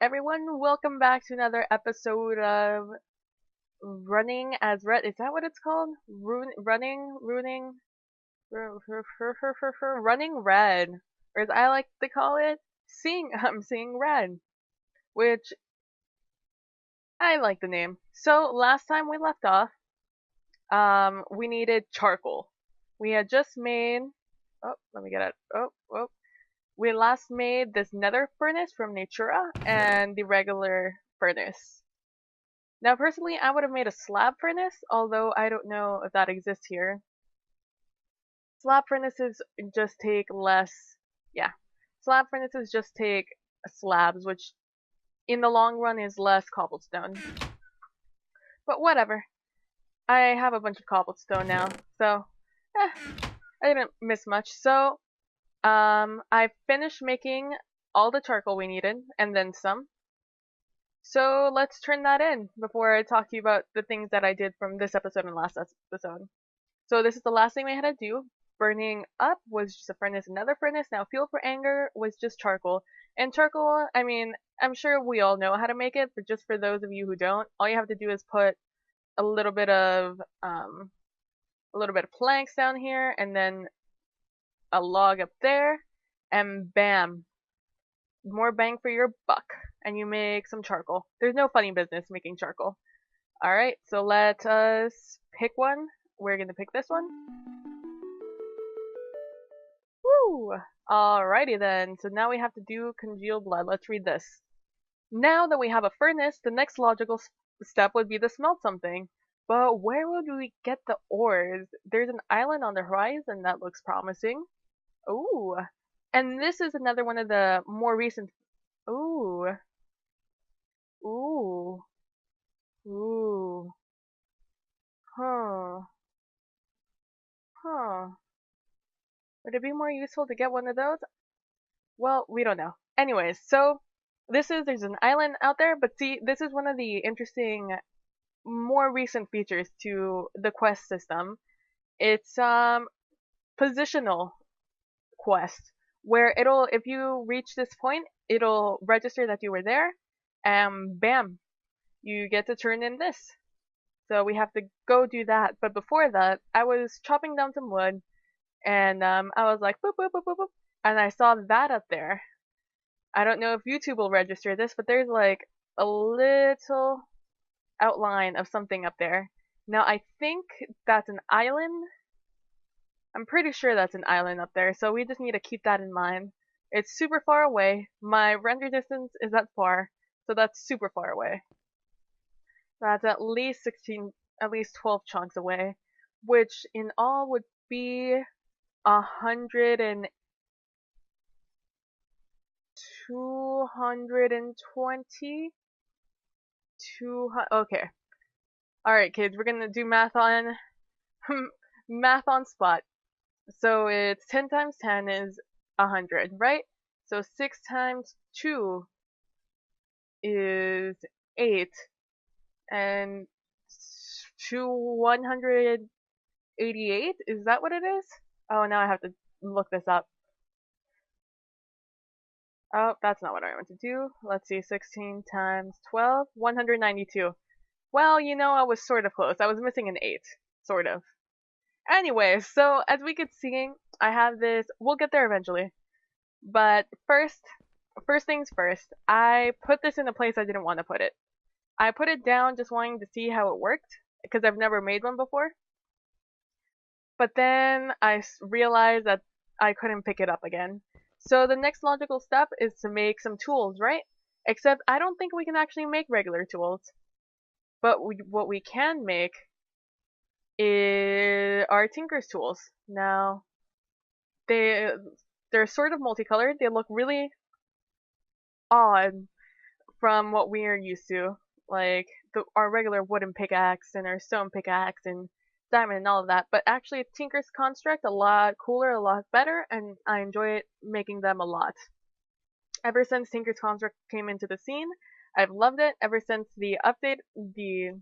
everyone, welcome back to another episode of Running as Red. Is that what it's called? Running Red, or as I like to call it, seeing red, which I like the name. So last time we left off, we needed charcoal. We had just made. Oh, let me get it. Oh. We last made this nether furnace from Natura and the regular furnace. Now, personally, I would have made a slab furnace, although I don't know if that exists here. Slab furnaces just take less, yeah. Slab furnaces just take slabs, which in the long run is less cobblestone. But whatever. I have a bunch of cobblestone now, so I didn't miss much. So, I finished making all the charcoal we needed, and then some. So let's turn that in before I talk to you about the things that I did from this episode and last episode. So this is the last thing we had to do. Burning up was just a furnace, another furnace. Now fuel for anger was just charcoal. And charcoal, I mean, I'm sure we all know how to make it, but just for those of you who don't, all you have to do is put a little bit of planks down here, and then a log up there, and bam, more bang for your buck, and you make some charcoal. There's no funny business making charcoal. Alright, so let us pick one. We're gonna pick this one. Woo! Alrighty then, so now we have to do congealed blood. Let's read this. Now that we have a furnace, the next logical step would be to smelt something. But where would we get the ores? There's an island on the horizon that looks promising. Ooh. And this is another one of the more recent. Ooh. Ooh. Ooh. Huh. Huh. Would it be more useful to get one of those? Well, we don't know. Anyways, so there's an island out there, but see, this is one of the interesting, more recent features to the quest system. It's positional quest, where if you reach this point, it'll register that you were there, and bam, you get to turn in this. So we have to go do that. But before that, I was chopping down some wood, and I was like, boop, boop, boop, boop, boop, and I saw that up there. I don't know if YouTube will register this, but there's like a little outline of something up there. Now I think that's an island. I'm pretty sure that's an island up there, so we just need to keep that in mind. It's super far away. My render distance is that far, so that's super far away. That's at least 12 chunks away, which in all would be 220. Okay. Alright, kids, we're gonna do math on math on spot. So it's 10 times 10 is 100, right? So 6 times 2 is 8, and 188, is that what it is? Oh, now I have to look this up. Oh, that's not what I want to do. Let's see, 16 times 12, 192. Well, I was sort of close. I was missing an 8, sort of. Anyway, so as we could see, I have this. We'll get there eventually. But first things first, I put this in a place I didn't want to put it. I put it down just wanting to see how it worked, because I've never made one before. But then I realized that I couldn't pick it up again. So the next logical step is to make some tools, right? Except I don't think we can actually make regular tools. But what we can make are Tinker's tools. Now, they're sort of multicolored. They look really odd from what we are used to, like our regular wooden pickaxe and our stone pickaxe and diamond and all of that. But actually, Tinker's construct a lot cooler, a lot better, and I enjoy making them a lot. Ever since Tinker's construct came into the scene, I've loved it. Ever since the update, the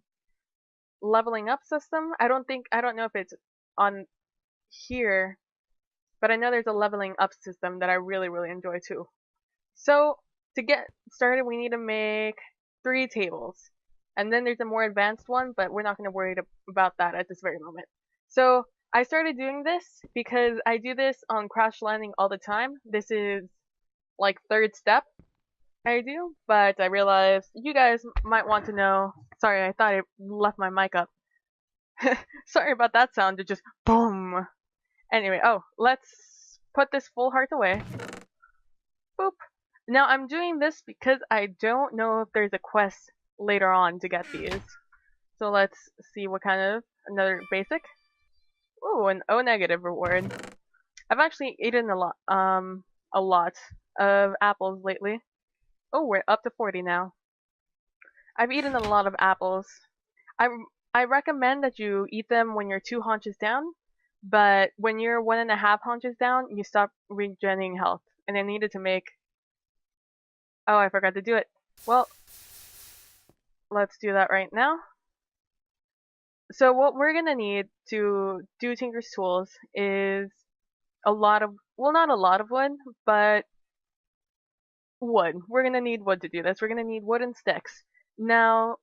leveling up system. I don't know if it's on here, but I know there's a leveling up system that I really, really enjoy too. So to get started, we need to make 3 tables. And then there's a more advanced one, but we're not going to worry about that at this very moment. So I started doing this because I do this on Crash Landing all the time. This is like third step I do, but I realized you guys might want to know. Sorry, I thought I left my mic up. Sorry about that sound. It just boom. Anyway, oh, let's put this full heart away. Boop. Now I'm doing this because I don't know if there's a quest later on to get these. So let's see what kind of another basic. Ooh, an O negative reward. I've actually eaten a lot of apples lately. Oh, we're up to 40 now. I've eaten a lot of apples. I I recommend that you eat them when you're 2 haunches down, but when you're 1.5 haunches down, you stop regenerating health. And I needed to make. Oh, I forgot to do it. Well, let's do that right now. So what we're gonna need to do Tinker's Tools is a lot of, well, not a lot of wood, but wood. We're gonna need wood to do this. We're gonna need wooden sticks. Now,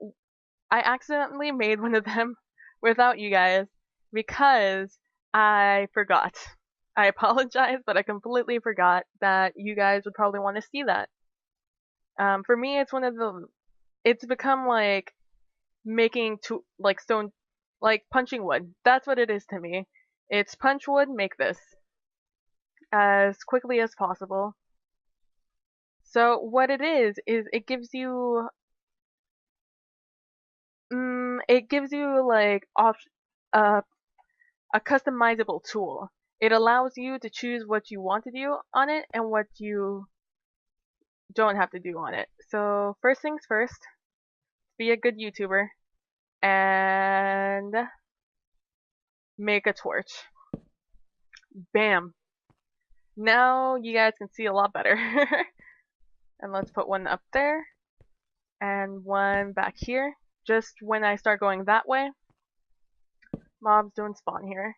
I accidentally made one of them without you guys because I forgot. I apologize, but I completely forgot that you guys would probably want to see that. For me, it's become like making like stone, like punching wood. That's what it is to me. It's punch wood, make this as quickly as possible. So what it is it gives you like a customizable tool. It allows you to choose what you want to do on it and what you don't have to do on it. So first things first, be a good YouTuber and make a torch. Bam. Now you guys can see a lot better. And let's put one up there and one back here. Just when I start going that way, mobs don't spawn here.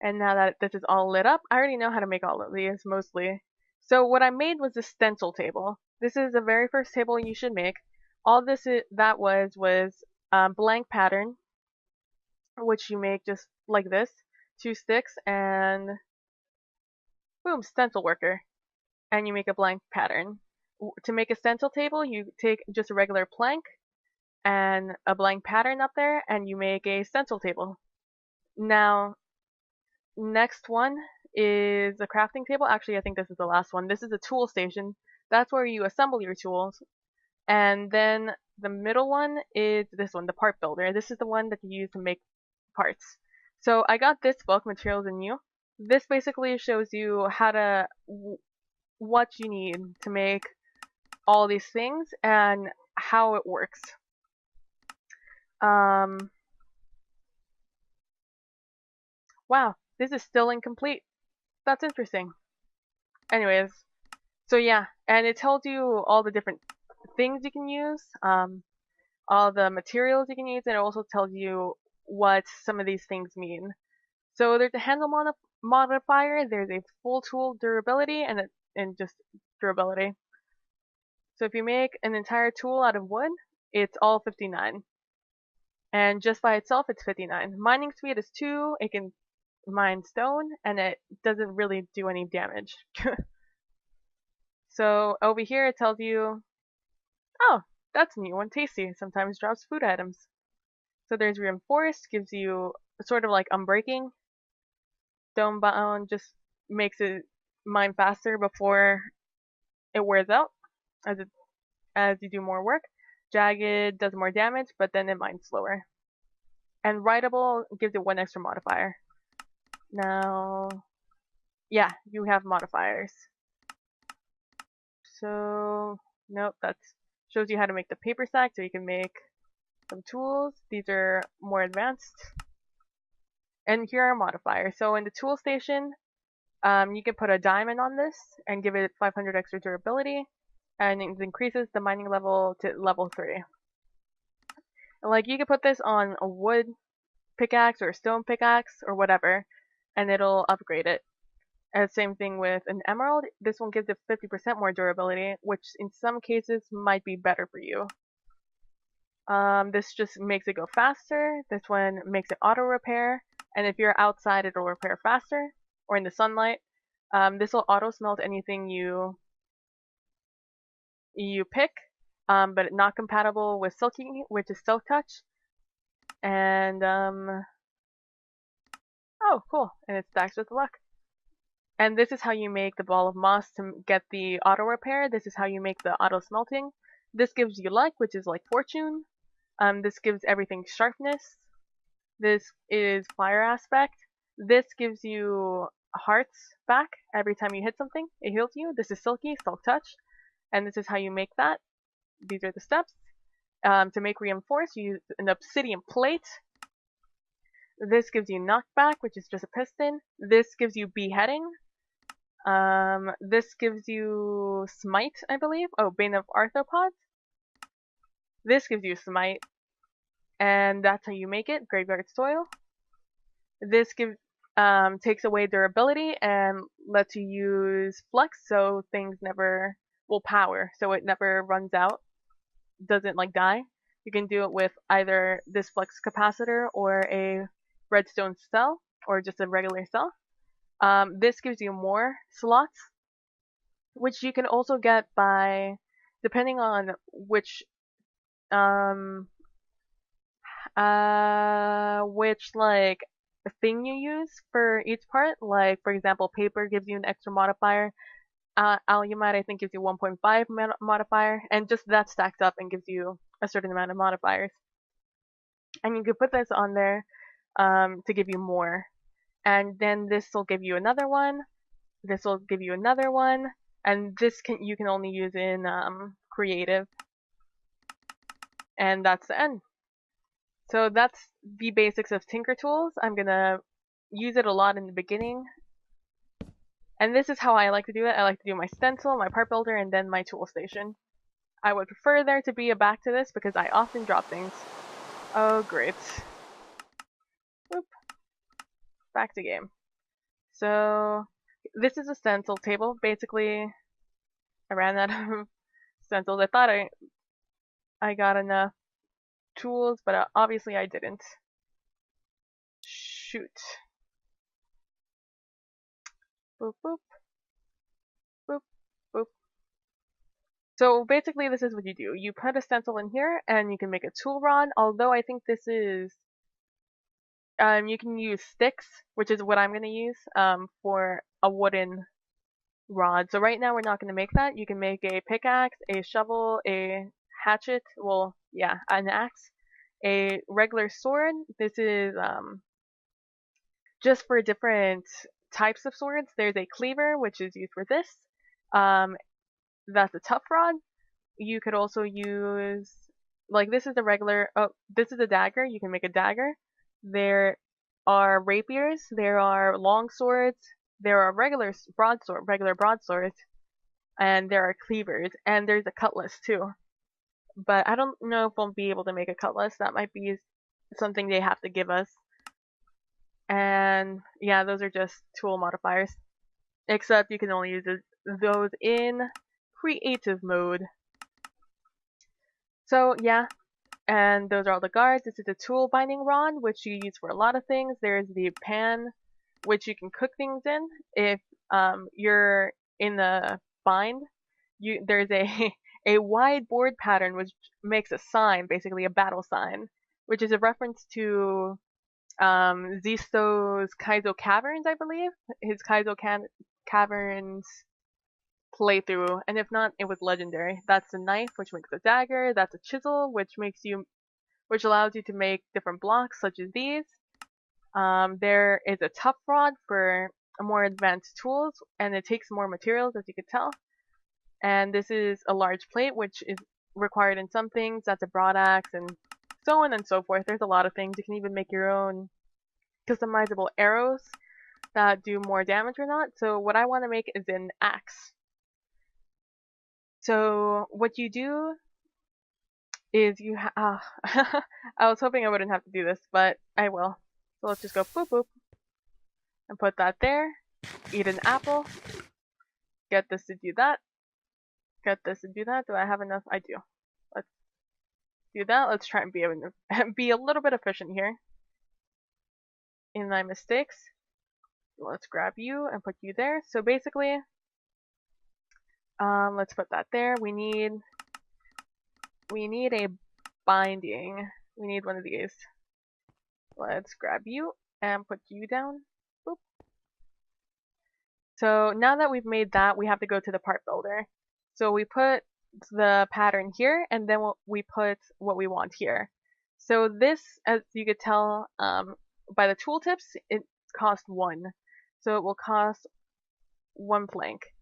And now that this is all lit up, I already know how to make all of these, mostly. So what I made was a stencil table. This is the very first table you should make. All that was a blank pattern, which you make just like this. 2 sticks and boom, stencil worker. And you make a blank pattern. To make a stencil table, you take just a regular plank and a blank pattern up there, and you make a stencil table. Now, next one is a crafting table. Actually, I think this is the last one. This is a tool station. That's where you assemble your tools. And then the middle one is this one, the part builder. This is the one that you use to make parts. So I got this book, Materials in You. This basically shows you how to, what you need to make all these things and how it works. Wow, this is still incomplete. That's interesting. Anyways, so yeah, and it tells you all the different things you can use, all the materials you can use, and it also tells you what some of these things mean. So there's a handle modifier, there's a full tool durability, and just durability. So if you make an entire tool out of wood, it's all 59. And just by itself, it's 59. Mining speed is 2, it can mine stone, and it doesn't really do any damage. So over here it tells you, oh, that's a new one, tasty, sometimes drops food items. So there's reinforced, gives you sort of like unbreaking. Stonebound just makes it mine faster before it wears out as you do more work. Jagged does more damage, but then it mines slower. And writable gives it 1 extra modifier. Now, yeah, you have modifiers. So, nope, that shows you how to make the paper sack, so you can make some tools. These are more advanced. And here are modifiers. So in the tool station, you can put a diamond on this and give it 500 extra durability, and it increases the mining level to level 3. And like, you can put this on a wood pickaxe or a stone pickaxe or whatever, and it'll upgrade it. And same thing with an emerald. This one gives it 50% more durability, which in some cases might be better for you. This just makes it go faster. This one makes it auto repair, and if you're outside, it'll repair faster, or in the sunlight. This will auto smelt anything you pick, but not compatible with Silky, which is Silk Touch. And oh, cool! And it stacks with luck. And this is how you make the ball of moss to get the auto repair. This is how you make the auto smelting. This gives you luck, which is like fortune. This gives everything sharpness. This is fire aspect. This gives you hearts back every time you hit something. It heals you. This is silky, silk touch. And this is how you make that. These are the steps. To make reinforce, you use an obsidian plate. This gives you knockback, which is just a piston. This gives you beheading. This gives you smite, I believe. Oh, Bane of Arthropods. This gives you smite, and that's how you make it. Graveyard soil. This gives takes away durability and lets you use flux, so things never will power, so it never runs out, doesn't like die. You can do it with either this flux capacitor or a redstone cell, or just a regular cell. This gives you more slots, which you can also get by, depending on which like thing you use for each part. Like for example, paper gives you an extra modifier. Alumite I think gives you 1.5 modifier, and just that stacks up and gives you a certain amount of modifiers. And you can put this on there to give you more. And then this will give you another one. This will give you another one, and this you can only use in creative. And that's the end. So that's the basics of Tinker Tools. I'm gonna use it a lot in the beginning. And this is how I like to do it. I like to do my stencil, my part builder, and then my tool station. I would prefer there to be a back to this because I often drop things. Oh, great. Whoop. Back to game. So, this is a stencil table. Basically, I ran out of stencils. I thought I got enough tools, but obviously I didn't. Shoot. Boop, boop. Boop, boop. So basically this is what you do. You put a stencil in here and you can make a tool rod, although I think this is, you can use sticks, which is what I'm going to use for a wooden rod. So right now we're not going to make that. You can make a pickaxe, a shovel, a hatchet, well, yeah, an axe, a regular sword. This is just for different types of swords. There's a cleaver, which is used for this. That's a tough rod. You could also use, like this is a regular, oh, this is a dagger. You can make a dagger. There are rapiers. There are long swords. There are regular broadswords, and there are cleavers, and there's a cutlass too. But I don't know if we'll be able to make a cutlass. That might be something they have to give us. And yeah, those are just tool modifiers. Except you can only use those in creative mode. So yeah, and those are all the guards. This is a tool binding rod, which you use for a lot of things. There's the pan, which you can cook things in. If you're in the bind, there's a wide board pattern which makes a sign, basically a battle sign, which is a reference to Zisto's Kaizo Caverns, I believe. His Kaizo Caverns playthrough, and if not, it was legendary. That's a knife, which makes a dagger. That's a chisel, which allows you to make different blocks, such as these. There is a tough rod for more advanced tools, and it takes more materials, as you could tell. And this is a large plate, which is required in some things. That's a broad axe, and so on and so forth. There's a lot of things. You can even make your own customizable arrows that do more damage or not. So what I want to make is an axe. So what you do is I was hoping I wouldn't have to do this, but I will. So let's just go boop boop and put that there. Eat an apple. Get this to do that. Get this to do that. Do I have enough? I do. Let's do that. Let's try and be a little bit efficient here in my mistakes. Let's grab you and put you there. So basically, let's put that there. We need a binding. We need one of these. Let's grab you and put you down. Boop. So now that we've made that, we have to go to the part builder. So we put the pattern here, and then we put what we want here. So this, as you could tell by the tooltips, it costs 1. So it will cost 1 plank.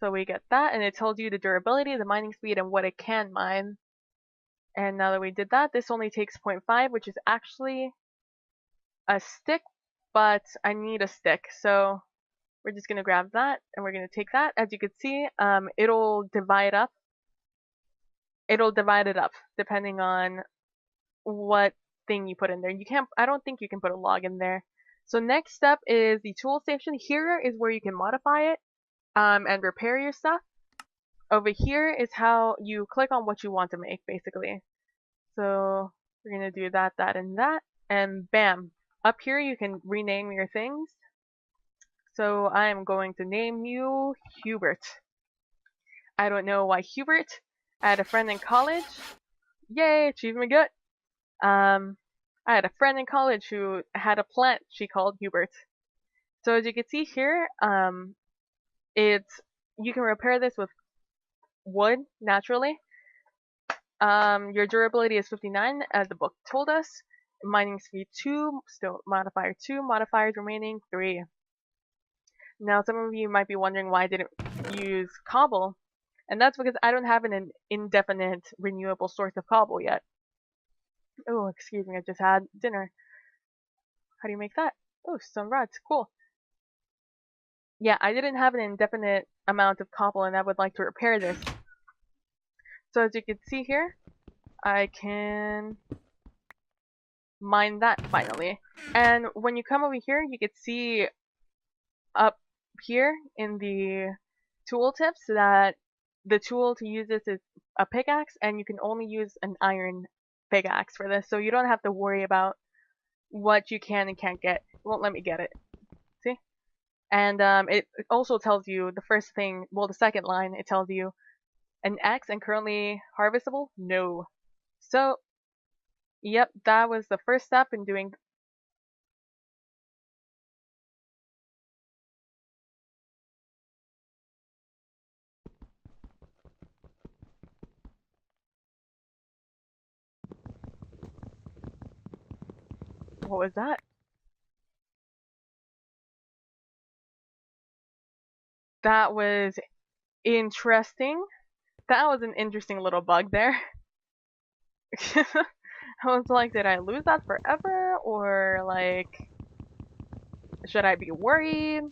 So we get that, and it tells you the durability, the mining speed, and what it can mine. And now that we did that, this only takes 0.5, which is actually a stick, but I need a stick. So we're just going to grab that, and we're going to take that. As you can see, it'll divide up. It'll divide it up depending on what thing you put in there. I don't think you can put a log in there. So next step is the tool station. Here is where you can modify it and repair your stuff. Over here is how you click on what you want to make, basically. So we're going to do that, that, and that, and bam. Up here you can rename your things. So I am going to name you Hubert. I don't know why Hubert. I had a friend in college. Yay, achievement good. I had a friend in college who had a plant she called Hubert. So as you can see here, you can repair this with wood naturally. Your durability is 59, as the book told us. Mining speed 2, still modifier 2, modifiers remaining 3. Now some of you might be wondering why I didn't use cobble, and that's because I don't have an indefinite renewable source of cobble yet. Oh, excuse me, I just had dinner. How do you make that? Oh, some rods, cool. Yeah, I didn't have an indefinite amount of cobble, and I would like to repair this. So as you can see here, I can mine that finally. And when you come over here, you can see up here in the tooltips that the tool to use this is a pickaxe, and you can only use an iron pickaxe for this, so you don't have to worry about what you can and can't get. It won't let me get it. See? And it also tells you the first thing, well, the second line, it tells you an X and currently harvestable? No. So, yep, that was the first step in doing. What was that? That was interesting. That was an interesting little bug there. I was like, did I lose that forever? Or, like, should I be worried?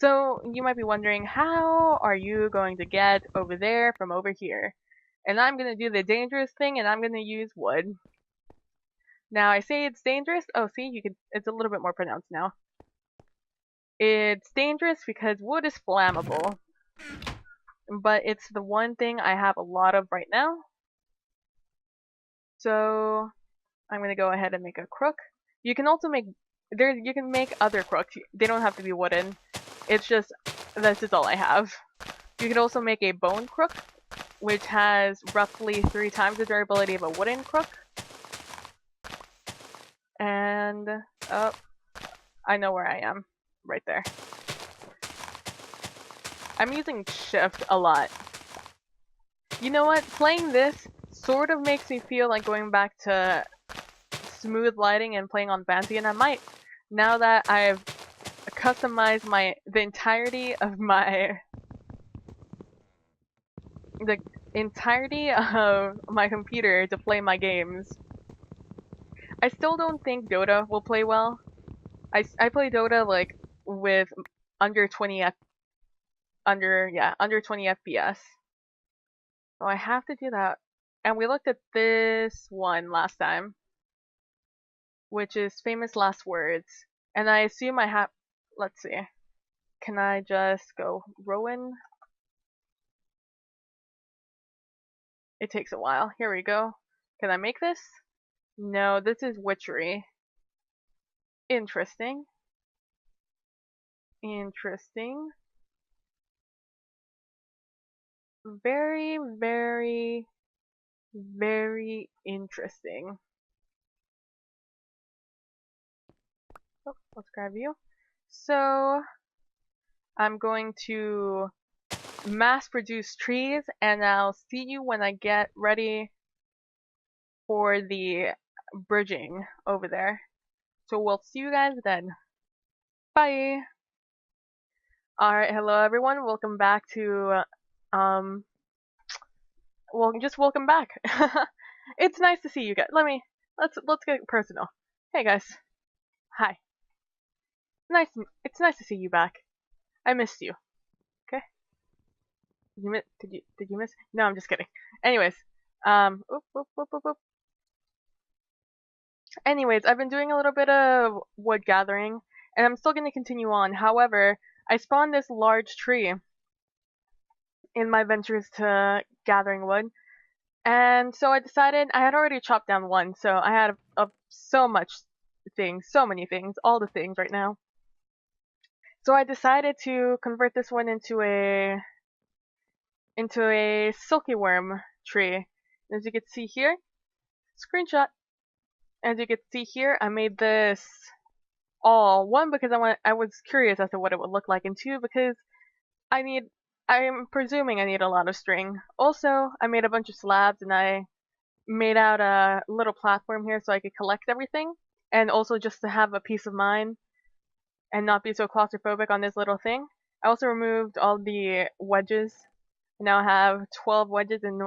So, you might be wondering, how are you going to get over there from over here? And I'm going to do the dangerous thing, and I'm going to use wood. Now, I say it's dangerous. Oh, see, it's a little bit more pronounced now. It's dangerous because wood is flammable. But it's the one thing I have a lot of right now. So, I'm going to go ahead and make a crook. You can also make you can make other crooks. They don't have to be wooden. It's just this is all I have. You can also make a bone crook, which has roughly 3 times the durability of a wooden crook. And oh, I know where I am. Right there. I'm using shift a lot. You know what? Playing this sort of makes me feel like going back to smooth lighting and playing on fancy, and I might, now that I've customized the entirety of my computer to play my games. I still don't think Dota will play well. I play Dota like with under 20 FPS. So I have to do that. And we looked at this one last time, which is famous last words. And I assume I have. let's see. Can I just go Rowan? It takes a while. Here we go. Can I make this? No, this is witchery. Interesting. Interesting. Very, very, very interesting. Oh, let's grab you. So, I'm going to mass produce trees, and I'll see you when I get ready for the bridging over there. So we'll see you guys then. Bye! Alright, hello everyone, welcome back to, well, just welcome back. It's nice to see you guys. Let's get personal. Hey guys. Hi. It's nice to see you back. I missed you. Okay? Did you miss? No, I'm just kidding. Anyways, oop, oop, oop, oop, oop. Anyways, I've been doing a little bit of wood gathering, and I'm still going to continue on. However, I spawned this large tree in my ventures to gathering wood, and so I decided I had already chopped down one, so I had so many things, all the things right now. So I decided to convert this one into a silky worm tree. As you can see here, screenshot. As you can see here, I made this all one because I was curious as to what it would look like, and two because I'm presuming I need a lot of string. Also, I made a bunch of slabs and I made out a little platform here so I could collect everything, and also just to have a peace of mind and not be so claustrophobic on this little thing. I also removed all the wedges. I now have 12 wedges in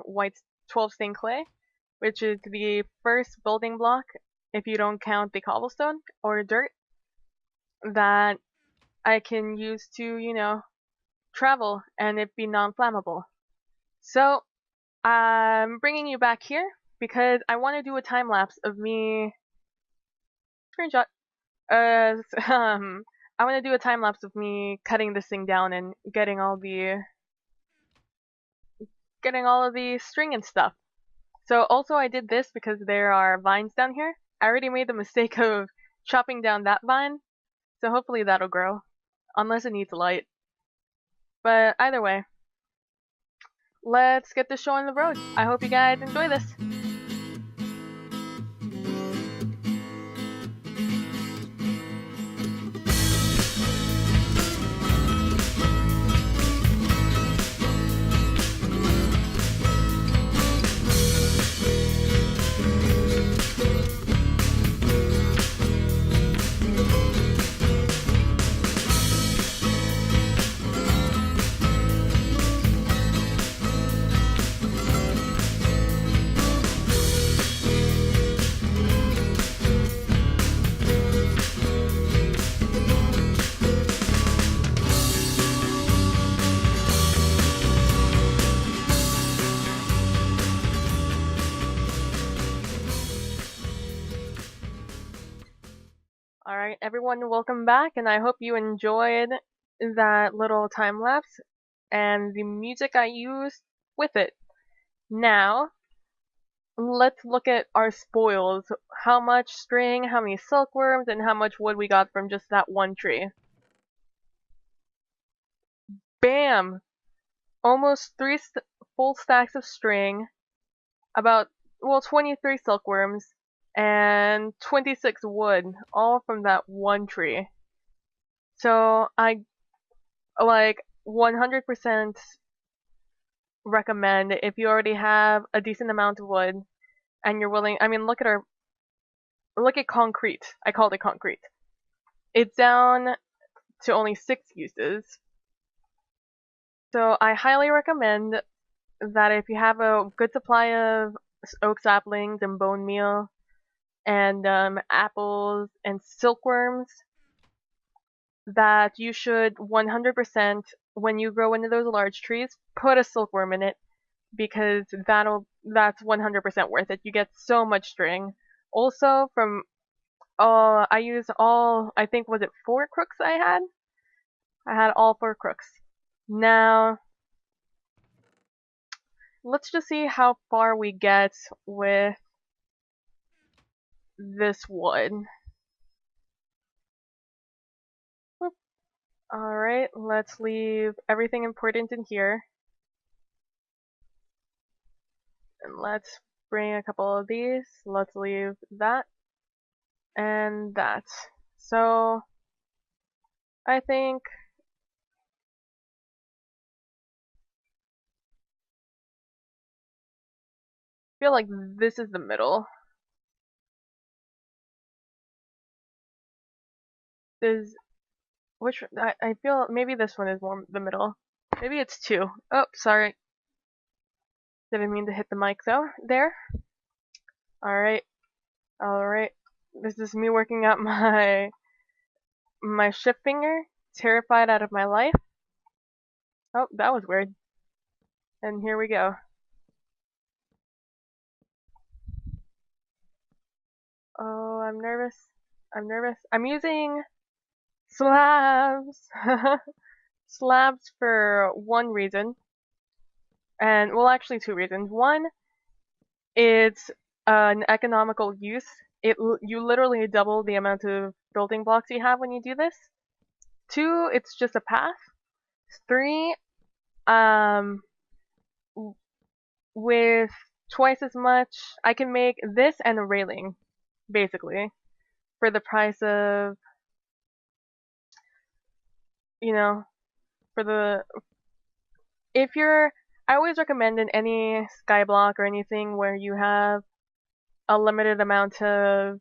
12 stained clay, which is the first building block, if you don't count the cobblestone or dirt, that I can use to, travel and it be non-flammable. So, I'm bringing you back here because I want to do a time lapse of me. Screenshot. I want to do a time lapse of me cutting this thing down and getting all of the string and stuff. So also I did this because there are vines down here. I already made the mistake of chopping down that vine, so hopefully that'll grow, unless it needs light. But either way, let's get this show on the road. I hope you guys enjoy this. Alright, everyone, welcome back, and I hope you enjoyed that little time lapse and the music I used with it. Now, let's look at our spoils. How much string, how many silkworms, and how much wood we got from just that one tree. Bam! Almost three full stacks of string, about, 23 silkworms, and 26 wood, all from that one tree. So I 100% recommend if you already have a decent amount of wood and you're willing. I mean, look at concrete. I called it concrete. It's down to only 6 uses. So I highly recommend that if you have a good supply of oak saplings and bone meal and apples and silkworms, that you should 100%, when you grow into those large trees, put a silkworm in it, because that's 100% worth it. You get so much string. Also, from I used I think, was it 4 crooks I had? I had all 4 crooks. Now, let's just see how far we get with this wood. Alright, let's leave everything important in here. And let's bring a couple of these. Let's leave that and that. So, I think feel like this is the middle. I feel maybe this one is more the middle. Maybe it's 2. Oh, sorry. Didn't mean to hit the mic though. There. Alright. Alright. This is me working out my shift finger. Terrified out of my life. Oh, that was weird. And here we go. Oh, I'm nervous. I'm nervous. I'm using slabs. Slabs for one reason. And, well, actually 2 reasons. One, it's an economical use. You literally double the amount of building blocks you have when you do this. 2, it's just a path. 3, with twice as much, I can make this and a railing, basically, for the price of, you know, for the, if you're, I always recommend in any skyblock or anything where you have a limited amount of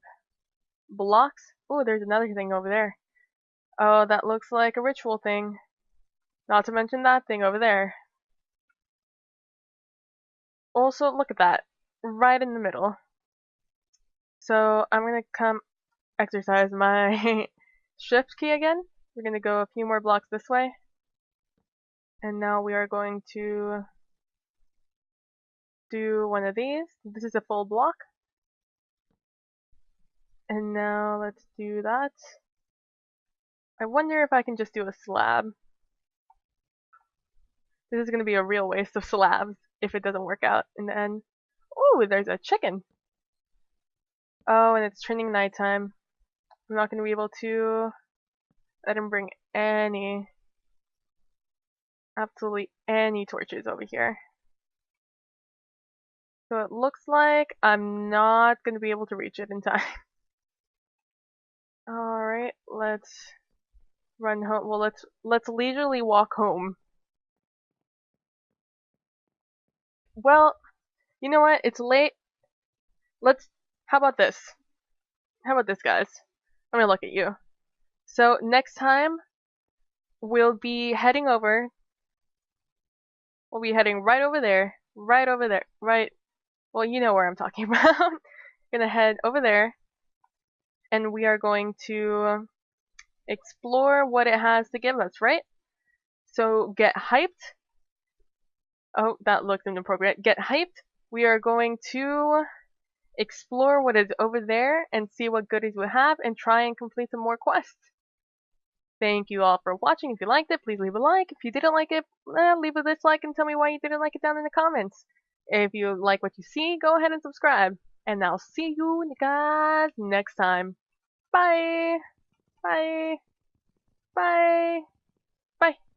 blocks. Oh, there's another thing over there. Oh, that looks like a ritual thing. Not to mention that thing over there. Also, look at that. Right in the middle. So, I'm gonna come exercise my shift key again. We're gonna go a few more blocks this way. And now we are going to do one of these. This is a full block. And now let's do that. I wonder if I can just do a slab. This is going to be a real waste of slabs if it doesn't work out in the end. Oh, there's a chicken. Oh, and it's turning nighttime. I'm not going to be able to let him bring absolutely any torches over here. So it looks like I'm not going to be able to reach it in time. Alright, let's run home. Well, let's leisurely walk home. Well, you know what? It's late. How about this? How about this, guys? Let me look at you. So, next time, we'll be heading right over there. Right over there. Right. Well, you know where I'm talking about. Gonna head over there, and we are going to explore what it has to give us, right? So, get hyped. Oh, that looked inappropriate. Get hyped. We are going to explore what is over there and see what goodies we have and try and complete some more quests. Thank you all for watching. If you liked it, please leave a like. If you didn't like it, leave a dislike and tell me why you didn't like it down in the comments. If you like what you see, go ahead and subscribe. And I'll see you guys next time. Bye! Bye! Bye! Bye!